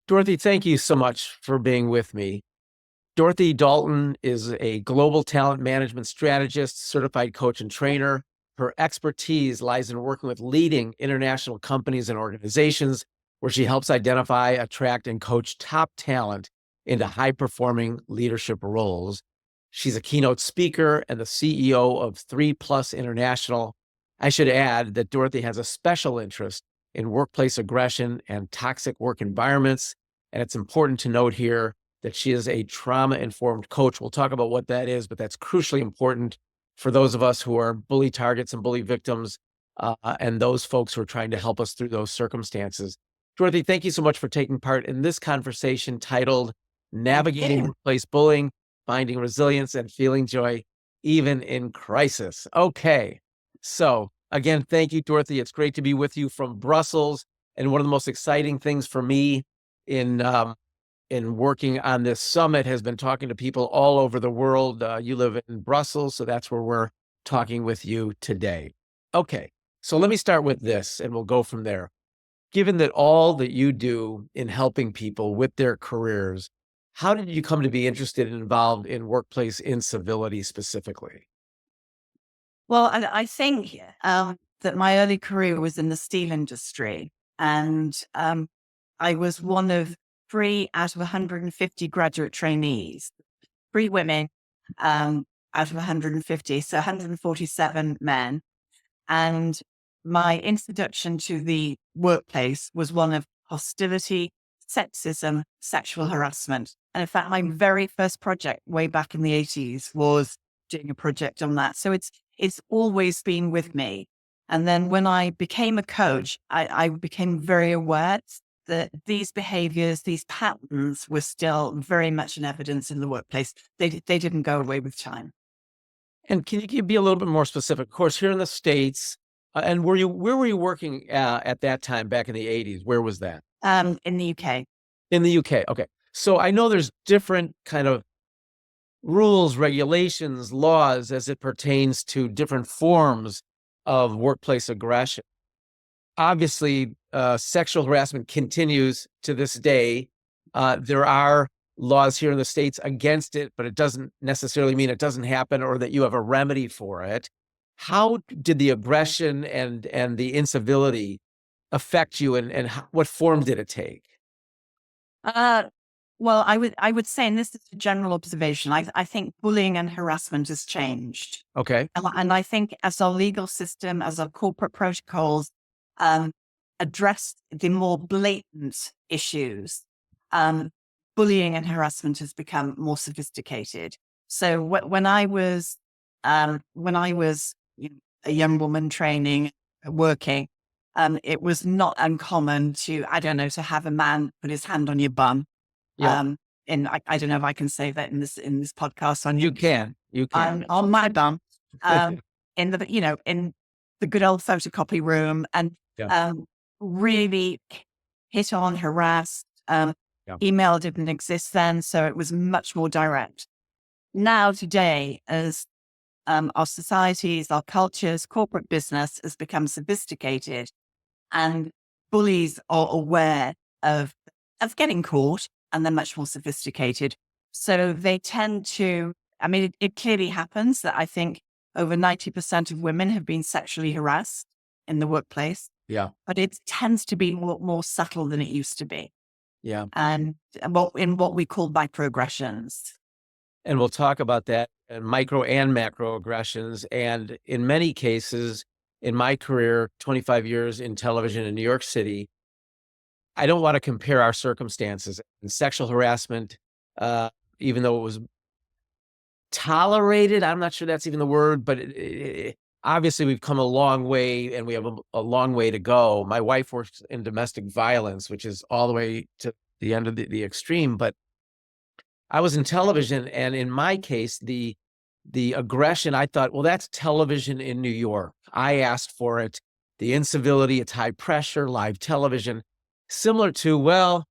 Dorothy, thank you so much for being with me. Dorothy Dalton is a global talent management strategist, certified coach and trainer. Her expertise lies in working with leading international companies and organizations where she helps identify, attract, and coach top talent into high-performing leadership roles. She's a keynote speaker and the CEO of 3+ International. I should add that Dorothy has a special interest in workplace aggression and toxic work environments. And it's important to note here that she is a trauma-informed coach. We'll talk about what that is, but that's crucially important for those of us who are bully targets and bully victims, and those folks who are trying to help us through those circumstances. Dorothy, thank you so much for taking part in this conversation titled Navigating Workplace Bullying, Finding Resilience and Feeling Joy, Even in Crisis. Okay, so again, thank you, Dorothy. It's great to be with you from Brussels. And one of the most exciting things for me in working on this summit has been talking to people all over the world. You live in Brussels, so that's where we're talking with you today. Okay, so let me start with this and we'll go from there. Given that all that you do in helping people with their careers, how did you come to be interested and involved in workplace incivility specifically? Well, I think that my early career was in the steel industry, and I was one of 3 out of 150 graduate trainees, 3 women out of 150, so 147 men. And my introduction to the workplace was one of hostility, sexism, sexual harassment. And in fact, my very first project way back in the 80s was doing a project on that. So it's always been with me. And then when I became a coach, I became very aware that these behaviors, these patterns were still very much in evidence in the workplace. They didn't go away with time. And can you be a little bit more specific? Of course, here in the States, and where were you working at that time back in the 80s? Where was that? In the UK. In the UK. Okay. So I know there's different kind of rules, regulations, laws as it pertains to different forms of workplace aggression. Obviously, sexual harassment continues to this day. There are laws here in the States against it, but it doesn't necessarily mean it doesn't happen or that you have a remedy for it. How did the aggression and the incivility affect you, and what form did it take? Uh, well, I would say, and this is a general observation, I think bullying and harassment has changed. Okay. And I think as our legal system, as our corporate protocols um, address the more blatant issues, bullying and harassment has become more sophisticated. So when I was a young woman training, working, it was not uncommon I don't know, to have a man put his hand on your bum. Yeah. And I don't know if I can say that in this podcast You can. You can. on my bum, um, in the good old photocopy room, and Yeah. really hit on, harass. Yeah. Email didn't exist then, so it was much more direct. Now, today, as our societies, our cultures, corporate business has become sophisticated, and bullies are aware of getting caught, and they're much more sophisticated. So they tend to, I mean, it clearly happens that I think over 90% of women have been sexually harassed in the workplace, Yeah. but it tends to be more subtle than it used to be. Yeah. And in what we call microaggressions. And we'll talk about that, and micro and macro aggressions. And in many cases, in my career, 25 years in television in New York City, I don't want to compare our circumstances. And sexual harassment, even though it was tolerated, I'm not sure that's even the word, but obviously we've come a long way and we have a long way to go. My wife works in domestic violence, which is all the way to the end of the extreme. But I was in television, and in my case, the aggression, I thought, well, that's television in New York. I asked for it. The incivility, it's high pressure, live television, similar to, well,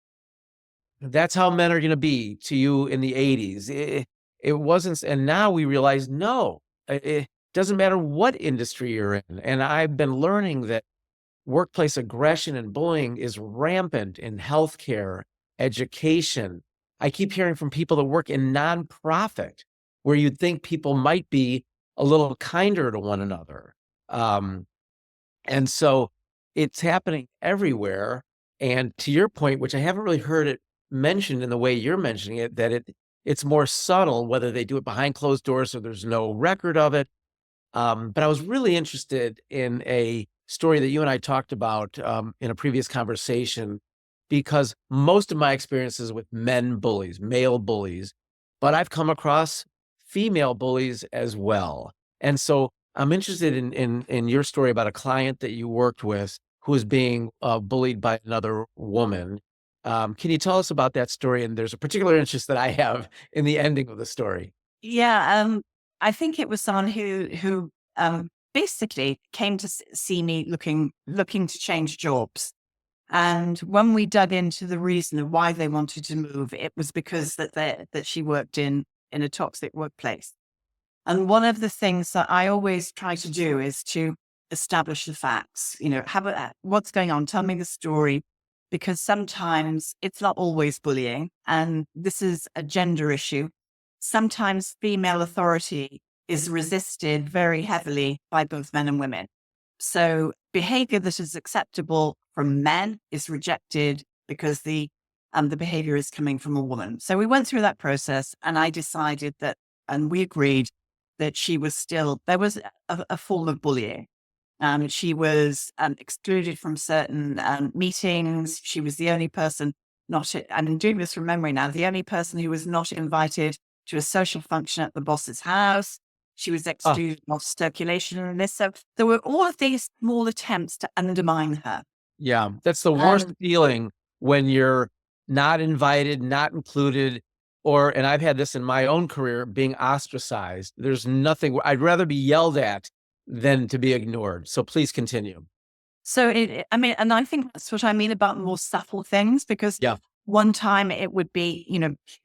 that's how men are going to be to you in the 80s. It wasn't, and now we realize, no, it doesn't matter what industry you're in. And I've been learning that workplace aggression and bullying is rampant in healthcare education. I keep hearing from people that work in nonprofit where you'd think people might be a little kinder to one another. Um, and so it's happening everywhere. And to your point, which I haven't really heard it mentioned in the way you're mentioning it, that it's more subtle, whether they do it behind closed doors or there's no record of it. But I was really interested in a story that you and I talked about in a previous conversation, because most of my experiences with men bullies, male bullies, but I've come across female bullies as well. And so I'm interested in your story about a client that you worked with who was being bullied by another woman. Can you tell us about that story? And there's a particular interest that I have in the ending of the story. Yeah, I think it was someone who basically came to see me looking to change jobs. And when we dug into the reason of why they wanted to move, it was because that she worked in a toxic workplace. And one of the things that I always try to do is to establish the facts. What's going on? Tell me the story, because sometimes it's not always bullying, and this is a gender issue. Sometimes female authority is resisted very heavily by both men and women. So behavior that is acceptable from men is rejected because the behavior is coming from a woman. So we went through that process, and I decided that, and we agreed that there was a form of bullying. She was excluded from certain meetings. She was the only person I'm doing this from memory now, the only person who was not invited to a social function at the boss's house. She was Ah, excluded from circulation and this. So there were all of these small attempts to undermine her. yeah, that's the worst Um, feeling when you're not invited, not included, and I've had this in my own career, being ostracized. There's nothing, I'd rather be yelled at than to be ignored. So please continue. so I mean, and I think that's what I mean about more subtle things, because Yeah. one time it would be,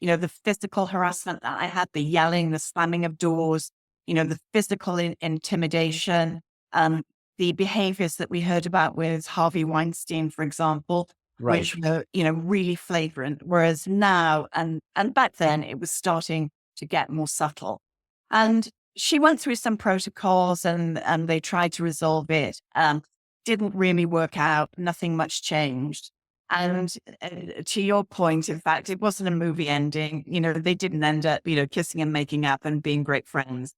the physical harassment that I had, the yelling, the slamming of doors, the physical intimidation, um, the behaviors that we heard about with Harvey Weinstein, for example, Right. which were, really flagrant. Whereas now, and back then, it was starting to get more subtle. And she went through some protocols, and they tried to resolve it. Didn't really work out. Nothing much changed. And to your point, in fact, it wasn't a movie ending. They didn't end up, kissing and making up and being great friends.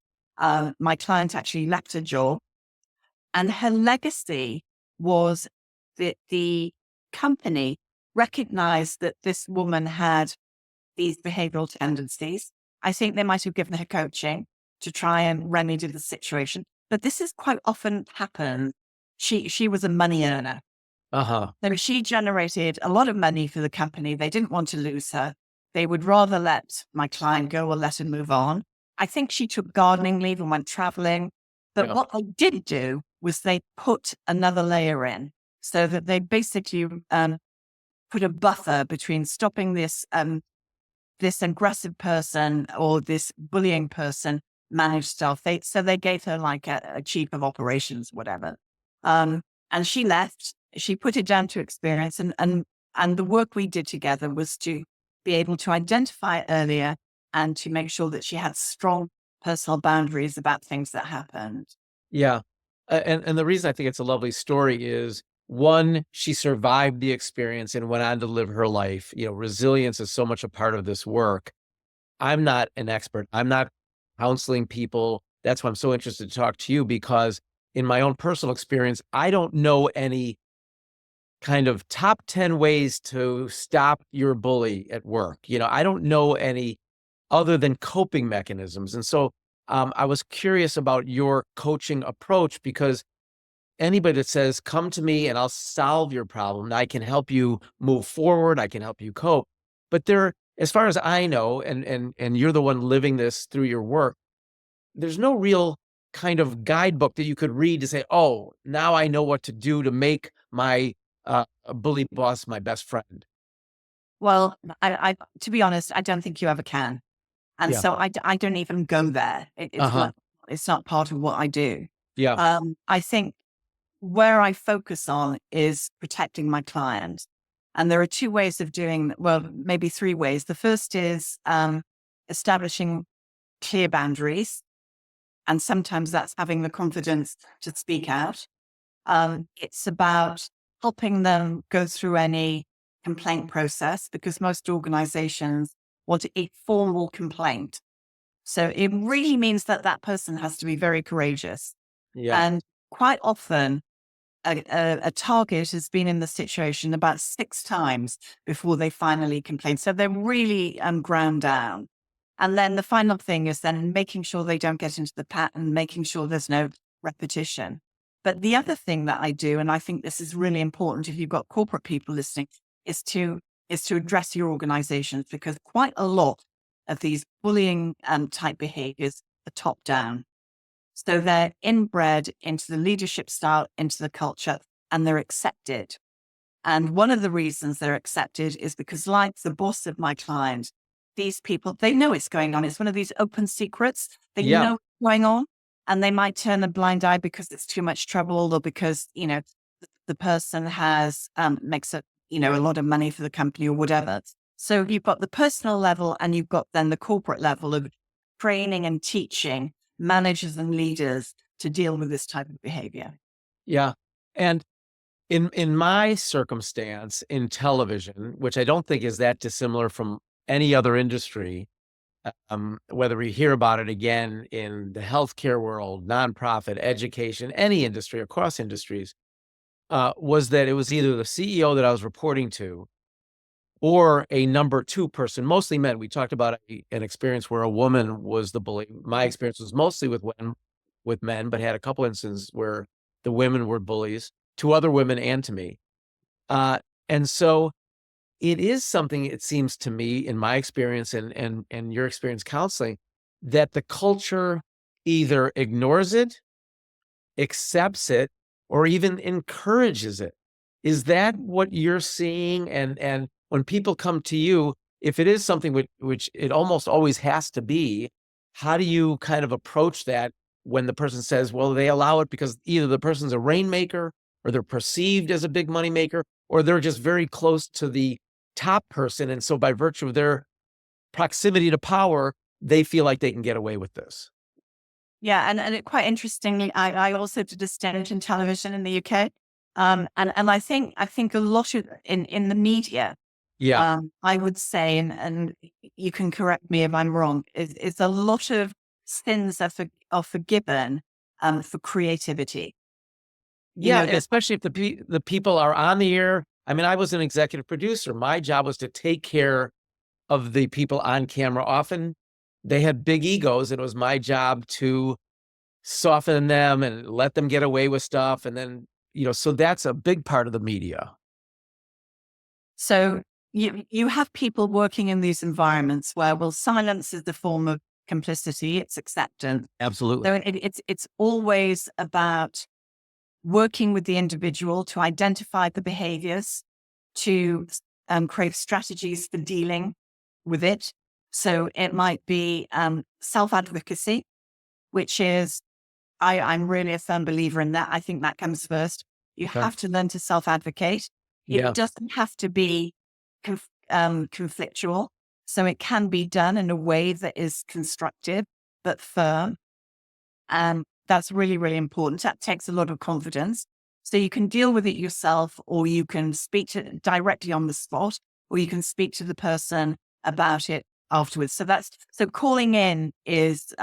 My client actually left her job, and her legacy was that the company recognized that this woman had these behavioral tendencies. I think they might have given her coaching to try and remedy the situation, but this is quite often happened. She was a money earner. Uh-huh. So she generated a lot of money for the company. They didn't want to lose her. They would rather let my client go or let her move on. I think she took gardening leave and went traveling. But Yeah. what they did do was they put another layer in, so that they basically put a buffer between stopping this aggressive person or this bullying person manage stuff. So they gave her like a chief of operations, whatever. And she left. She put it down to experience, and the work we did together was to be able to identify it earlier and to make sure that she had strong personal boundaries about things that happened. Yeah. And the reason I think it's a lovely story is, one, she survived the experience and went on to live her life. Resilience is so much a part of this work. I'm not an expert. I'm not counseling people. That's why I'm so interested to talk to you, because in my own personal experience, I don't know any kind of top 10 ways to stop your bully at work. I don't know any other than coping mechanisms. And so I was curious about your coaching approach, because anybody that says, come to me and I'll solve your problem, I can help you move forward, I can help you cope. But as far as I know, and you're the one living this through your work, there's no real kind of guidebook that you could read to say, oh, now I know what to do to make my bully boss my best friend. Well, I to be honest, I don't think you ever can. And Yeah. so I don't even go there. Uh-huh. It's not part of what I do. Yeah. I think where I focus on is protecting my client. And there are two ways of doing, well, maybe three ways. The first is establishing clear boundaries. And sometimes that's having the confidence to speak out. It's about helping them go through any complaint process, because most organizations want a formal complaint. So it really means that person has to be very courageous. Yeah. And quite often, a target has been in the situation about 6 times before they finally complain. So they're really ground down. And then the final thing is then making sure they don't get into the pattern, making sure there's no repetition. But the other thing that I do, and I think this is really important if you've got corporate people listening, is to address your organizations, because quite a lot of these bullying type behaviors are top down. So they're inbred into the leadership style, into the culture, and they're accepted. And one of the reasons they're accepted is because, like the boss of my client, these people, they know it's going on. It's one of these open secrets. They know what's going on, and they might turn a blind eye because it's too much trouble, or because, the person has, makes a lot of money for the company or whatever. So you've got the personal level, and you've got then the corporate level of training and teaching managers and leaders to deal with this type of behavior. Yeah. And in my circumstance in television, which I don't think is that dissimilar from any other industry, whether we hear about it again in the healthcare world, nonprofit, education, any industry, across industries, was that it was either the CEO that I was reporting to or a number 2 person, mostly men. We talked about an experience where a woman was the bully. My experience was mostly with men, but had a couple instances where the women were bullies to other women and to me. And so it is something, it seems to me, in my experience and your experience counseling, that the culture either ignores it, accepts it, or even encourages it. Is that what you're seeing? And when people come to you, if it is something which it almost always has to be, how do you kind of approach that when the person says, well, they allow it because either the person's a rainmaker, or they're perceived as a big money maker, or they're just very close to the top person, and so by virtue of their proximity to power, they feel like they can get away with this? Yeah, and it, quite interestingly, I also did a stint in television in the UK, and I think a lot of in the media, Yeah. I would say, and you can correct me if I'm wrong, is a lot of sins are forgiven for creativity. Yeah, especially if the people are on the air. I mean, I was an executive producer. My job was to take care of the people on camera. Often they had big egos, and it was my job to soften them and let them get away with stuff. And then, so that's a big part of the media. So you have people working in these environments where, well, silence is the form of complicity, it's acceptance. Absolutely. So it's always about working with the individual to identify the behaviors, to create strategies for dealing with it. So it might be self-advocacy, which is, I'm really a firm believer in that. I think that comes first. You Okay. have to learn to self-advocate. Yeah. It doesn't have to be conflictual. So it can be done in a way that is constructive, but firm. That's really, really important. That takes a lot of confidence. So you can deal with it yourself, or you can speak to directly on the spot, or you can speak to the person about it afterwards. So calling in is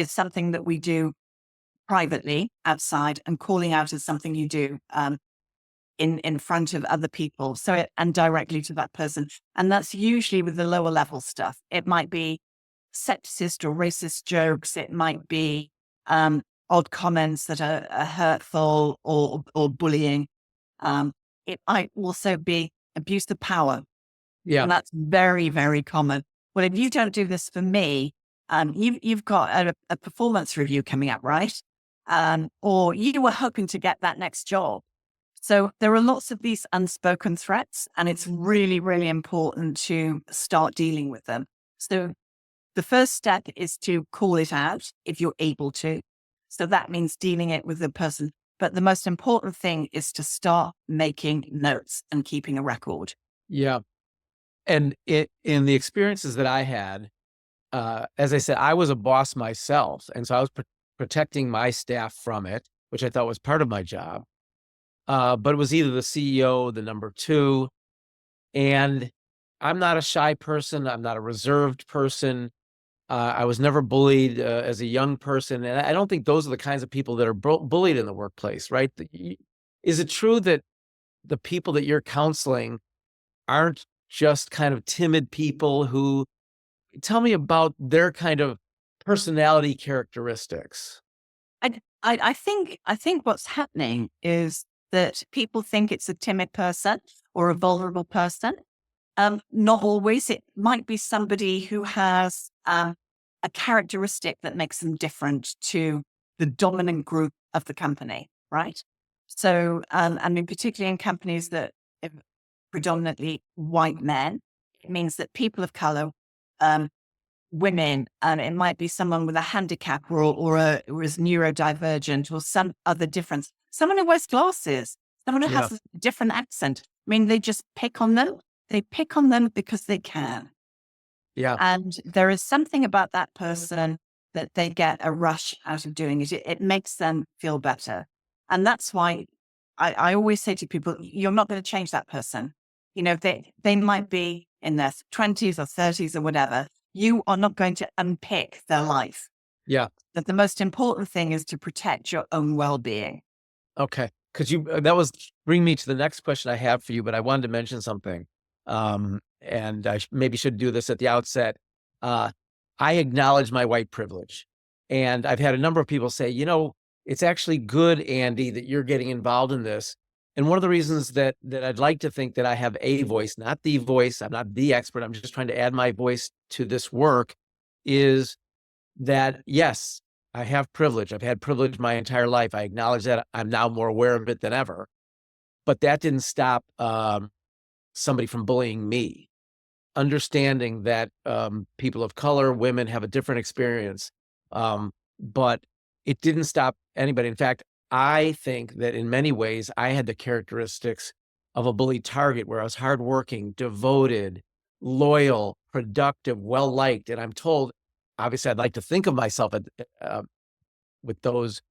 something that we do privately outside, and calling out is something you do in front of other people. And directly to that person. And that's usually with the lower level stuff. It might be sexist or racist jokes. It might be odd comments that are hurtful or bullying. It might also be abuse of power. Yeah. And that's very, very common. Well, if you don't do this for me, you've got a performance review coming up, right? Or you were hoping to get that next job. So there are lots of these unspoken threats, and it's really, really important to start dealing with them. So the first step is to call it out if you're able to. So that means dealing it with the person But the most important thing is to start making notes and keeping a record. Yeah. And in the experiences that I had, as I said, I was a boss myself. And so I was protecting my staff from it, which I thought was part of my job. But it was either the CEO, the number two, and I'm not a shy person. I'm not a reserved person. I was never bullied as a young person. And I don't think those are the kinds of people that are bullied in the workplace, right? Is it true that the people that you're counseling aren't just kind of timid people who tell me about their kind of personality characteristics? I think what's happening is that people think it's a timid person or a vulnerable person. Not always. It might be somebody who has a characteristic that makes them different to the dominant group of the company, right? So, I mean, particularly in companies that are predominantly white men, it means that people of color, um, women, and it might be someone with a handicap or is neurodivergent or some other difference. Someone who wears glasses, someone who Yeah. has a different accent. I mean, they just pick on them. They pick on them because they can. Yeah. And there is something about that person that they get a rush out of doing it. It makes them feel better. And that's why I always say to people, you're not going to change that person. You know, they might be in their 20s or 30s or whatever. You are not going to unpick their life. Yeah. That the most important thing is to protect your own well-being. Okay. Could you, that was bring me to the next question I have for you, but I wanted to mention something. And I maybe should do this at the outset. Uh, I acknowledge my white privilege. And I've had a number of people say, it's actually good, Andy, that you're getting involved in this. And one of the reasons that I'd like to think that I have a voice, not the voice, I'm not the expert, I'm just trying to add my voice to this work, is that yes, I have privilege. I've had privilege my entire life. I acknowledge that. I'm now more aware of it than ever. But that didn't stop somebody from bullying me. Understanding that people of color, women have a different experience, but it didn't stop anybody. In fact, I think that in many ways, I had the characteristics of a bullied target, where I was hardworking, devoted, loyal, productive, well liked, and I'm told, obviously, I'd like to think of myself uh, with those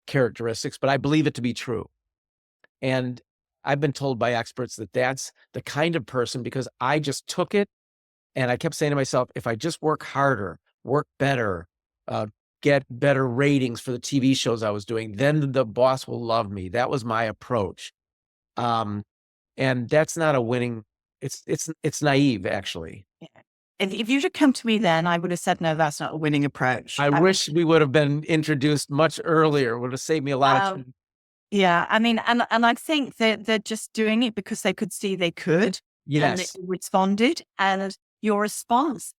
characteristics, but I believe it to be true. And I've been told by experts that that's the kind of person, because I just took it and I kept saying to myself, if I just work harder, work better, uh, get better ratings for the TV shows I was doing, then the boss will love me. That was my approach. Um, and that's not a winning. It's naive, actually. Yeah. If you'd have come to me then, I would have said, no, that's not a winning approach. I wish we would have been introduced much earlier. It would have saved me a lot of time. Yeah, I mean, and I think that they're just doing it because they could see they could, and they Yes. responded. And your response,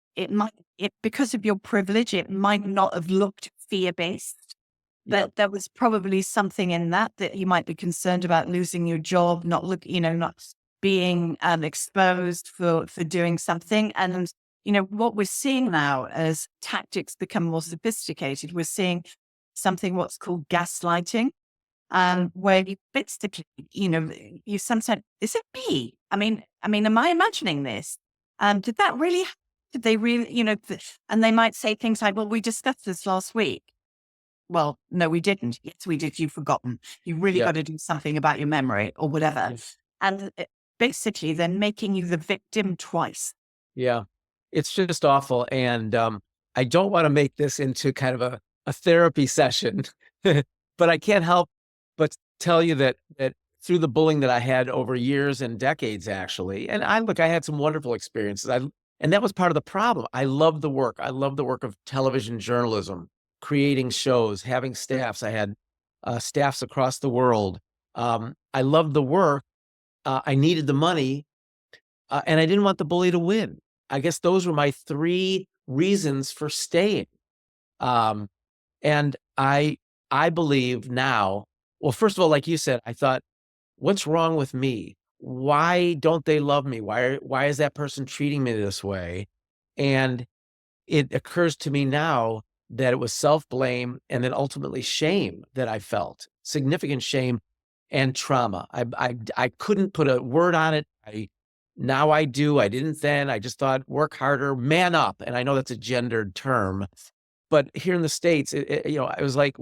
because of your privilege, it might not have looked fear-based, but there was probably something in that you might be concerned about losing your job, not being exposed for doing something. And what we're seeing now as tactics become more sophisticated, we're seeing something what's called gaslighting, where you basically, you sometimes, is it me? I mean, am I imagining this? Did that really, did they really, and they might say things like, well, we discussed this last week. Well, no, we didn't. Yes, we did. You've forgotten. You really Yeah. got to do something about your memory or whatever. Yes. And basically they're making you the victim twice. Yeah. It's just awful. And I don't want to make this into kind of a therapy session, but I can't help but tell you that through the bullying that I had over years and decades, actually, and I had some wonderful experiences. And that was part of the problem. I love the work. I love the work of television journalism, creating shows, having staffs. I had staffs across the world. I loved the work. I needed the money, and I didn't want the bully to win. I guess those were my three reasons for staying. Um, and I believe now, well, first of all, like you said, I thought, what's wrong with me? Why don't they love me? Why is that person treating me this way? And it occurs to me now that it was self-blame and then ultimately shame that I felt. significant shame and trauma. I couldn't put a word on it. Now I do. I didn't then. I just thought, work harder, man up. And I know that's a gendered term, but here in the States, I was like,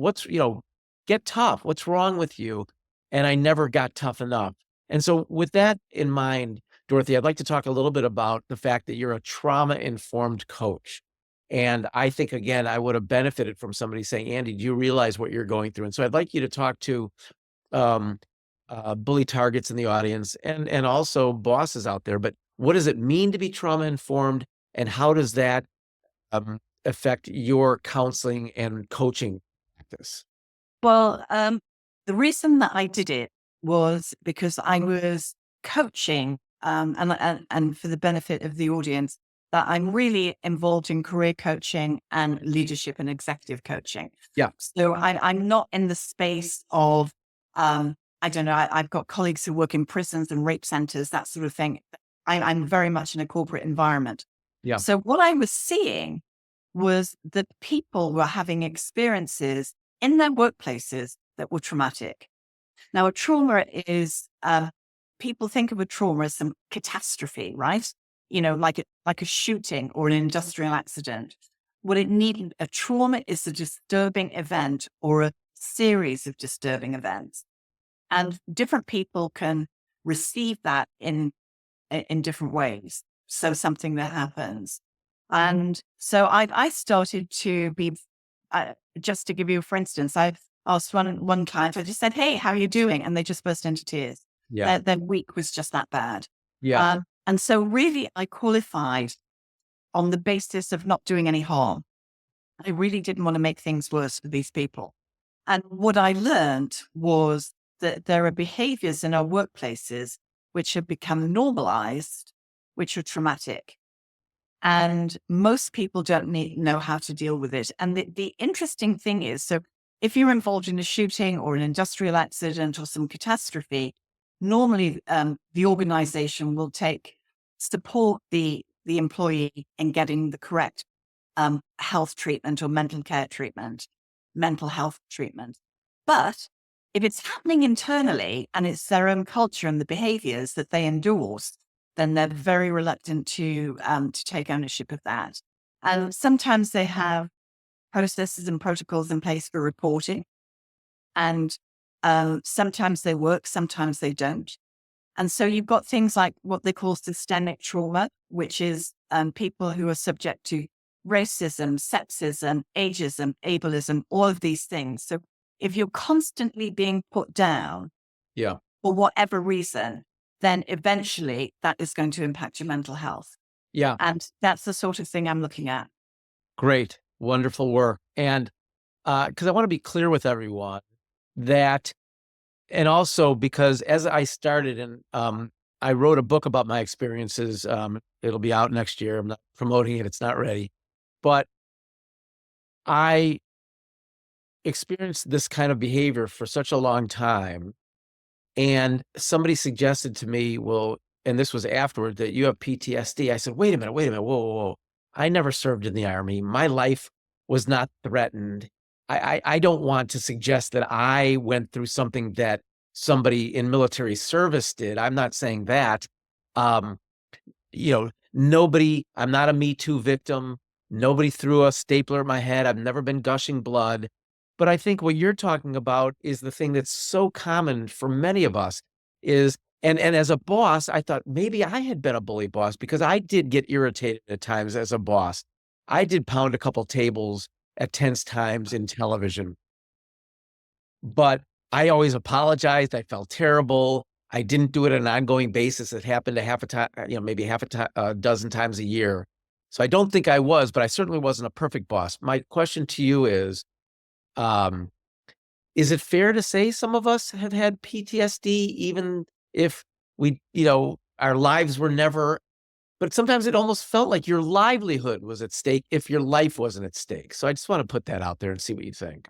get tough. What's wrong with you? And I never got tough enough. And so with that in mind, Dorothy, I'd like to talk a little bit about the fact that you're a trauma-informed coach. And I think, again, I would have benefited from somebody saying, Andy, do you realize what you're going through? And so I'd like you to talk to um, bully targets in the audience and also bosses out there. But what does it mean to be trauma-informed? And how does that affect your counseling and coaching practice? Well, the reason that I did it was because I was coaching, and for the benefit of the audience, that I'm really involved in career coaching and leadership and executive coaching. Yeah. So I'm not in the space of, I don't know, I've got colleagues who work in prisons and rape centers, that sort of thing. I'm very much in a corporate environment. Yeah. So what I was seeing was that people were having experiences in their workplaces that were traumatic. Now, a trauma is, people think of a trauma as some catastrophe, right? Like a shooting or an industrial accident. What it needed, a trauma is a disturbing event or a series of disturbing events. And different people can receive that in different ways. So something that happens. And so I started to be, just to give you, for instance, I asked one client, I just said, hey, how are you doing? And they just burst into tears. Yeah. Their week was just that bad. Yeah. And so really I qualified on the basis of not doing any harm. I really didn't want to make things worse for these people. And what I learned was that there are behaviors in our workplaces which have become normalized, which are traumatic. And most people don't know how to deal with it. And the interesting thing is, so if you're involved in a shooting or an industrial accident or some catastrophe, normally the organization will support the employee in getting the correct health treatment or mental health treatment. But if it's happening internally and it's their own culture and the behaviors that they endorse, then they're very reluctant to take ownership of that. And sometimes they have processes and protocols in place for reporting. And sometimes they work, sometimes they don't. And so you've got things like what they call systemic trauma, which is people who are subject to racism, sexism, ageism, ableism, all of these things. So if you're constantly being put down, Yeah. for whatever reason, then eventually that is going to impact your mental health. Yeah. And that's the sort of thing I'm looking at. Great. Wonderful work. And because I want to be clear with everyone that, and also because as I started and I wrote a book about my experiences, it'll be out next year. I'm not promoting it. It's not ready, but I experienced this kind of behavior for such a long time. And somebody suggested to me, well, and this was afterward, that you have PTSD. I said, wait a minute, whoa, whoa, whoa. I never served in the Army. My life was not threatened. I don't want to suggest that I went through something that somebody in military service did. I'm not saying that. I'm not a Me Too victim. Nobody threw a stapler at my head. I've never been gushing blood. But I think what you're talking about is the thing that's so common for many of us is, and as a boss, I thought maybe I had been a bully boss because I did get irritated at times as a boss. I did pound a couple tables at tense times in television, but I always apologized. I felt terrible. I didn't do it on an ongoing basis. It happened maybe a dozen times a year. So I don't think I was, but I certainly wasn't a perfect boss. My question to you is it fair to say some of us have had PTSD, even if our lives were never, but sometimes it almost felt like your livelihood was at stake if your life wasn't at stake. So I just want to put that out there and see what you think.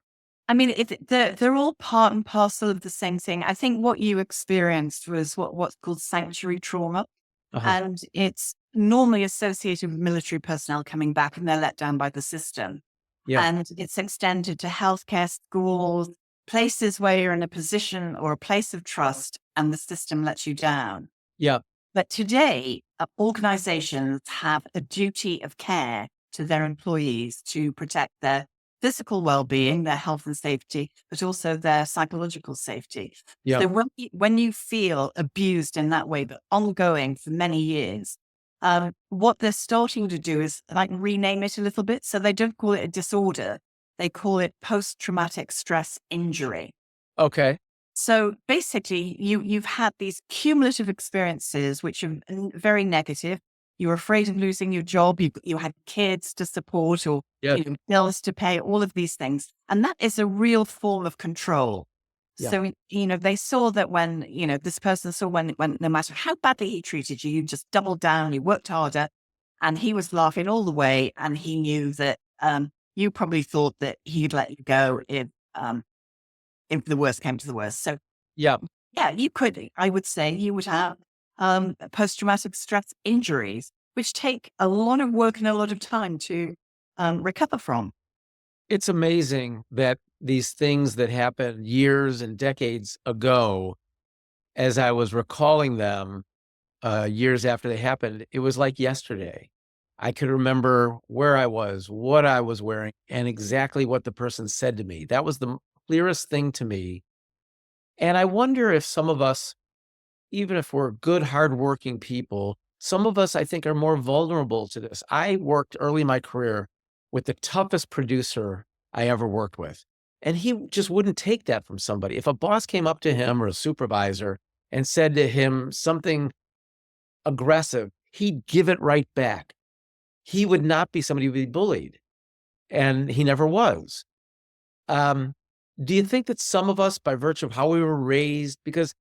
I mean, they're all part and parcel of the same thing. I think what you experienced was what's called sanctuary trauma. And it's normally associated with military personnel coming back and they're let down by the system. Yeah. And it's extended to healthcare, schools, places where you're in a position or a place of trust and the system lets you down. Yeah. But today, organizations have a duty of care to their employees to protect their physical well-being, their health and safety, but also their psychological safety. Yeah. So when you feel abused in that way, but ongoing for many years, what they're starting to do is like rename it a little bit. So they don't call it a disorder. They call it post-traumatic stress injury. Okay. So basically, you've had these cumulative experiences, which are very negative. You're afraid of losing your job. You had kids to support or Yeah. bills to pay, all of these things. And that is a real form of control. Yeah. So, they saw that when, this person saw when no matter how badly he treated you, you just doubled down, you worked harder, and he was laughing all the way. And he knew that you probably thought that he'd let you go if the worst came to the worst. So Yeah. yeah, I would say you would have post-traumatic stress injuries, which take a lot of work and a lot of time to recover from. It's amazing that these things that happened years and decades ago, as I was recalling them years after they happened, it was like yesterday. I could remember where I was, what I was wearing, and exactly what the person said to me. That was the clearest thing to me. And I wonder if some of us, even if we're good, hardworking people, some of us, I think, are more vulnerable to this. I worked early in my career with the toughest producer I ever worked with. And he just wouldn't take that from somebody. If a boss came up to him or a supervisor and said to him something aggressive, he'd give it right back. He would not be somebody who would be bullied. And he never was. Um, do you think that some of us, by virtue of how we were raised, because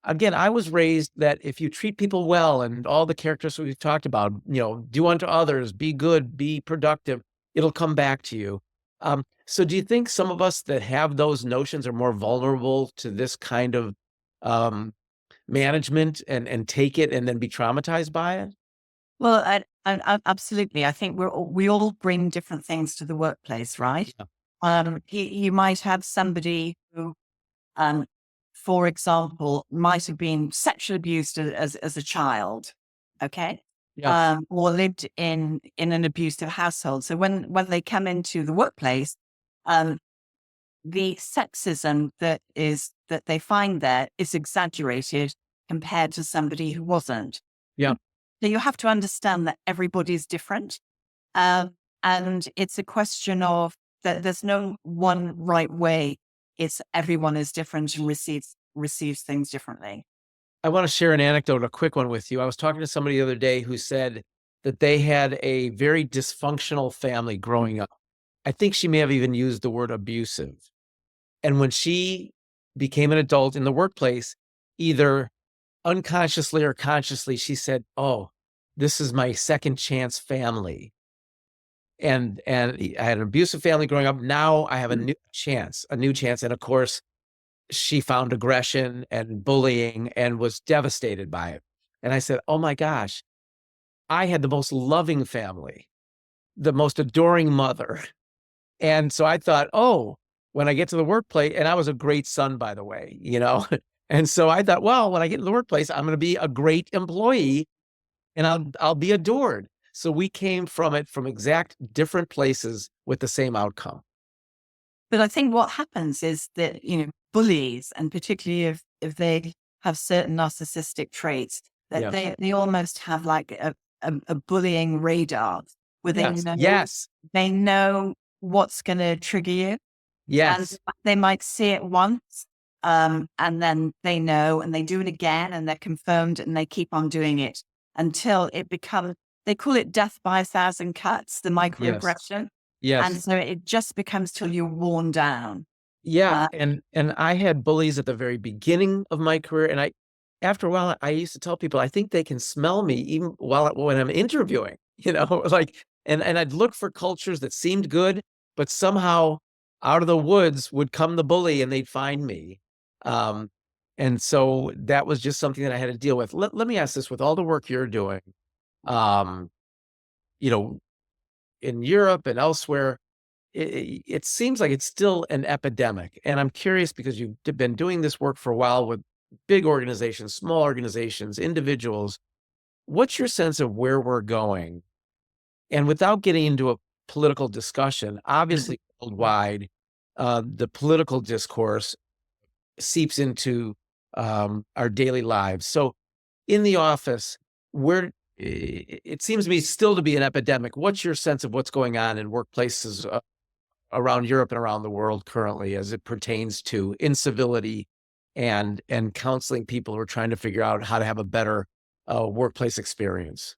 again, I was raised that if you treat people well and all the characteristics we've talked about, do unto others, be good, be productive, it'll come back to you. So do you think some of us that have those notions are more vulnerable to this kind of um, management and take it and then be traumatized by it? Well, absolutely. I think we all bring different things to the workplace, right? Yeah. You might have somebody who, um, for example, might have been sexually abused as a child, okay, Yeah. or lived in an abusive household. So when they come into the workplace, um, the sexism that they find there is exaggerated compared to somebody who wasn't. Yeah. So you have to understand that everybody's different. And it's a question of that there's no one right way. It's everyone is different and receives things differently. I want to share an anecdote, a quick one with you. I was talking to somebody the other day who said that they had a very dysfunctional family growing up. I think she may have even used the word abusive. And when she became an adult in the workplace, either unconsciously or consciously, she said, "Oh, this is my second chance family." And I had an abusive family growing up. Now I have a new chance, a new chance. And of course, she found aggression and bullying and was devastated by it. And I said, "Oh my gosh, I had the most loving family, the most adoring mother." And so I thought, oh, when I get to the workplace, and I was a great son, by the way, and so I thought, well, when I get in the workplace, I'm going to be a great employee and I'll be adored. So we came from it from exact different places with the same outcome. But I think what happens is that, bullies, and particularly if they have certain narcissistic traits, that Yeah. they almost have like a bullying radar where Yes. Yes. they know what's going to trigger you. And Yes. they might see it once, and then they know, and they do it again, and they're confirmed, and they keep on doing it until it becomes, they call it death by 1,000 cuts, the Yes. microaggression. And Yes. so it just becomes till you're worn down. Yeah. Uh, And I had bullies at the very beginning of my career. And after a while, I used to tell people, I think they can smell me even when I'm interviewing, like, and I'd look for cultures that seemed good, but somehow out of the woods would come the bully and they'd find me. Um, and so that was just something that I had to deal with. Let me ask this, with all the work you're doing, um, you know, in Europe and elsewhere, it seems like it's still an epidemic. And I'm curious because you've been doing this work for a while with big organizations, small organizations, individuals. What's your sense of where we're going? And without getting into a political discussion, obviously worldwide, the political discourse seeps into our daily lives. So in the office, where it seems to me still to be an epidemic. What's your sense of what's going on in workplaces around Europe and around the world currently as it pertains to incivility and counseling people who are trying to figure out how to have a better workplace experience?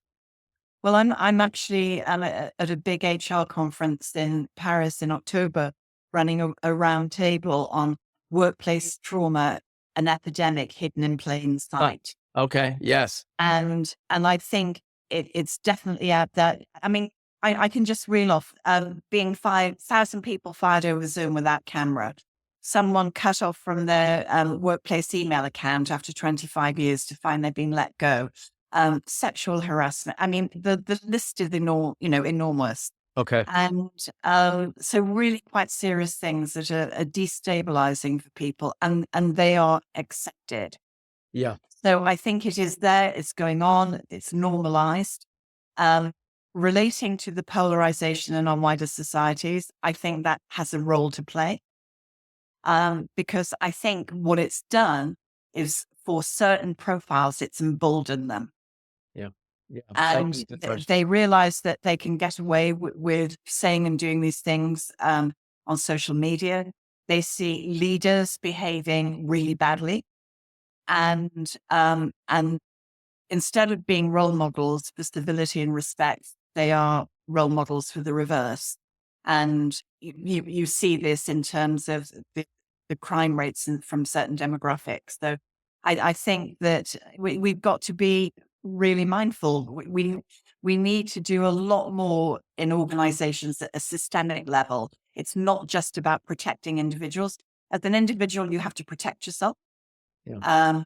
Well, I'm actually at a big HR conference in Paris in October, running a round table on workplace trauma, an epidemic hidden in plain sight. Okay. Yes. And I think it's definitely out there. I mean, I can just reel off being 5,000 people fired over Zoom without camera, someone cut off from their workplace email account after 25 years to find they've been let go, sexual harassment. I mean, the list is enormous. Okay. And so really quite serious things that are destabilizing for people, and they are accepted. Yeah. So I think it is there, it's going on, it's normalized. Relating to the polarization in our wider societies, I think that has a role to play. Because I think what it's done is for certain profiles, it's emboldened them. Yeah. Yeah. And they realize that they can get away with saying and doing these things on social media. They see leaders behaving really badly. And instead of being role models for civility and respect, they are role models for the reverse. And you see this in terms of the crime rates from certain demographics. So I think that we've got to be really mindful. We need to do a lot more in organizations at a systemic level. It's not just about protecting individuals. As an individual, you have to protect yourself. Yeah.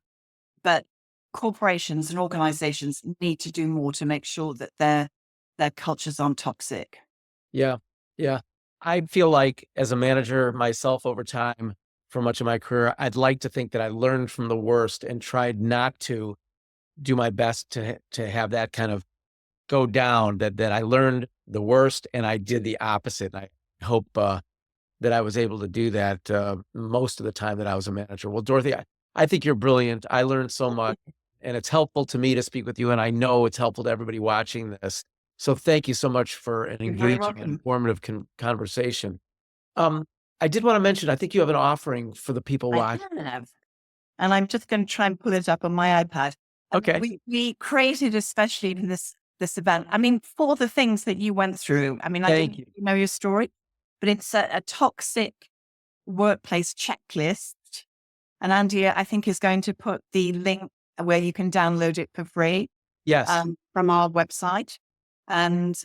But corporations and organizations need to do more to make sure that their cultures aren't toxic. Yeah. Yeah. I feel like as a manager myself over time for much of my career, I'd like to think that I learned from the worst and tried not to do my best to have that kind of go down, that I learned the worst and I did the opposite. I hope that I was able to do that most of the time that I was a manager. Well, Dorothy, I think you're brilliant. I learned so much, and it's helpful to me to speak with you, and I know it's helpful to everybody watching this. So thank you so much for an You're very engaging and welcome. informative conversation. I did want to mention, I think you have an offering for the people I watching. have. And I'm just going to try and pull it up on my iPad. Okay. We created especially for this event. I mean, for the things that you went through. I mean, I Thank didn't you. know your story, but it's a toxic workplace checklist. And Andy, I think, is going to put the link where you can download it for free Yes. from our website. And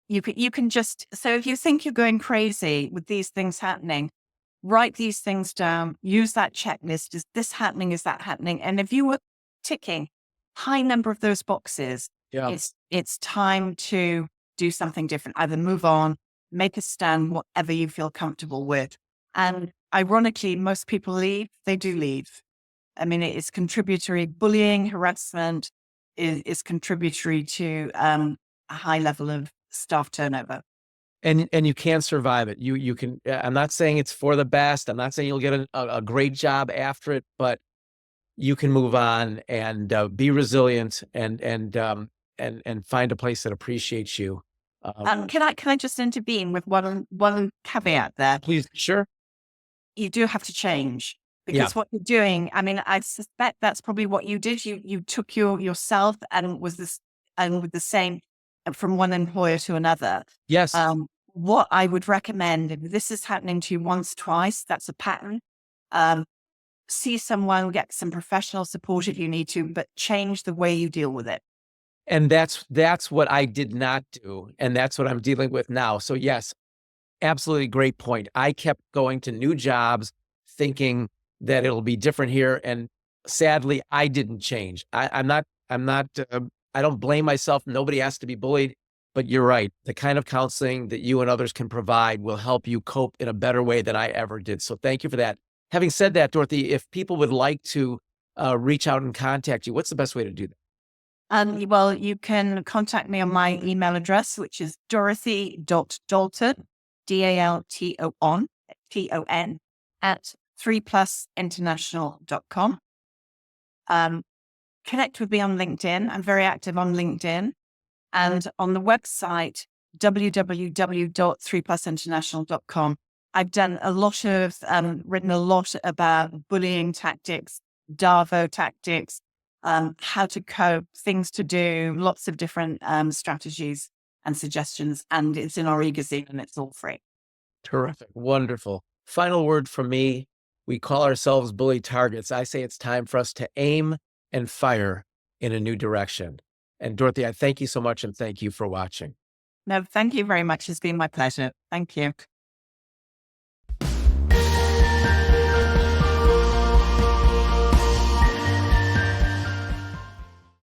you can just, so if you think you're going crazy with these things happening, write these things down, use that checklist. Is this happening? Is that happening? And if you were ticking high number of those boxes, Yeah. it's time to do something different. Either move on, make a stand, whatever you feel comfortable with. And ironically, most people leave. They do leave. I mean, it's contributory. Bullying, harassment is contributory to a high level of staff turnover. And you can survive it. You can. I'm not saying it's for the best. I'm not saying you'll get a great job after it, but you can move on and be resilient and find a place that appreciates you. Can I just intervene with one caveat there? Please, sure. You do have to change Yeah. because what you're doing, I mean, I suspect that's probably what you did. You took yourself and with the same from one employer to another. Yes. What I would recommend, if this is happening to you once, twice, that's a pattern. See someone, get some professional support if you need to, but change the way you deal with it. And that's what I did not do. And that's what I'm dealing with now. So yes, absolutely great point. I kept going to new jobs thinking that it'll be different here. And sadly, I didn't change. I don't blame myself. Nobody has to be bullied. But you're right. The kind of counseling that you and others can provide will help you cope in a better way than I ever did. So thank you for that. Having said that, Dorothy, if people would like to reach out and contact you, what's the best way to do that? Well, you can contact me on my email address, which is dorothy.dalton, DALTON, at 3plusinternational.com. Connect with me on LinkedIn. I'm very active on LinkedIn. And on the website, www.3plusinternational.com, I've done a lot of, written a lot about bullying tactics, DAVO tactics, how to cope, things to do, lots of different strategies and suggestions. And it's in our e-gazine and it's all free. Terrific. Wonderful. Final word from me. We call ourselves bully targets. I say it's time for us to aim and fire in a new direction. And Dorothy, I thank you so much and thank you for watching. No, thank you very much. It's been my pleasure. Thank you.